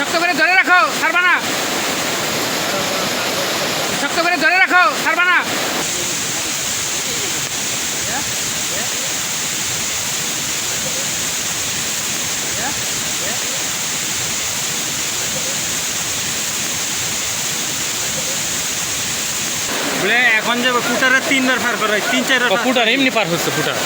শক্ত করে ধরে রাখো, ছাড়বা না। শক্ত করে ধরে রাখো, ছাড়বা না। বলে এখন যে ফুটারে 3বার পার করে 3-4 ফুটার এমনি পার হচ্ছে ফুটার।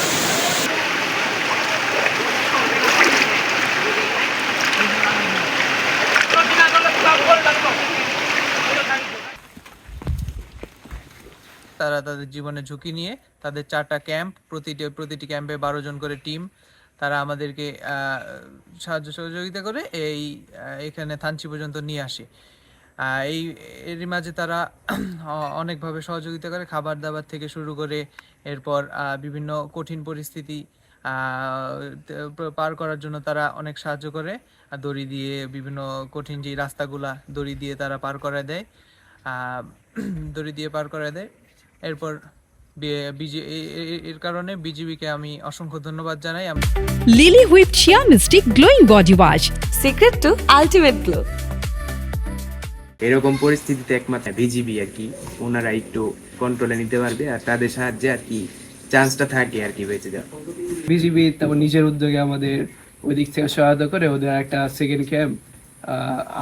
তারা তাদের জীবনের ঝুঁকি নিয়ে তাদের 4টা ক্যাম্প, প্রতিটি ক্যাম্পে 12 জন করে টিম, তারা আমাদেরকে সাহায্য সহযোগিতা করে এখানে থানচি পর্যন্ত নিয়ে আসে। এরই মাঝে তারা অনেকভাবে সহযোগিতা করে, খাবার দাবার থেকে শুরু করে এরপর বিভিন্ন কঠিন পরিস্থিতি পার করার জন্য তারা অনেক সাহায্য করে। দড়ি দিয়ে বিভিন্ন কঠিন যে রাস্তাগুলা দড়ি দিয়ে তারা পার করে দেয়, দড়ি দিয়ে পার করে দেয়। এরপর এর কারণে বিজিবিকে আমি অসংখ্য ধন্যবাদ জানাই। Lily whip shea mystic glowing body wash, secret to ultimate glow. এরকম পরিস্থিতিতে একমাত্র বিজিবি আর কি ওনারা একটু কন্ট্রোলে নিতে পারবে, আর তাদের সাহায্যে আর কি চান্সটা থাকে আর কি বেঁচে যাওয়া। বিজিবি তারপর নিজের উদ্যোগে আমাদের ওই দিক থেকে সহায়তা করে ওদের একটা সেকেন্ড ক্যাম্প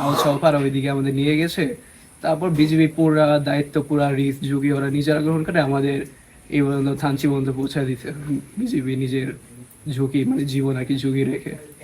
আউটসাপার ওইদিকে আমাদের নিয়ে গেছে। তারপর বিজিবি পুরা দায়িত্ব, পুরা রিস্ক ঝুঁকি ওরা নিজেরা গ্রহণ করে আমাদের এই পর্যন্ত থানচি পর্যন্ত পৌঁছায় দিতে। বিজিবি নিজের ঝুঁকি মানে জীবন আর কি ঝুঁকি রেখে।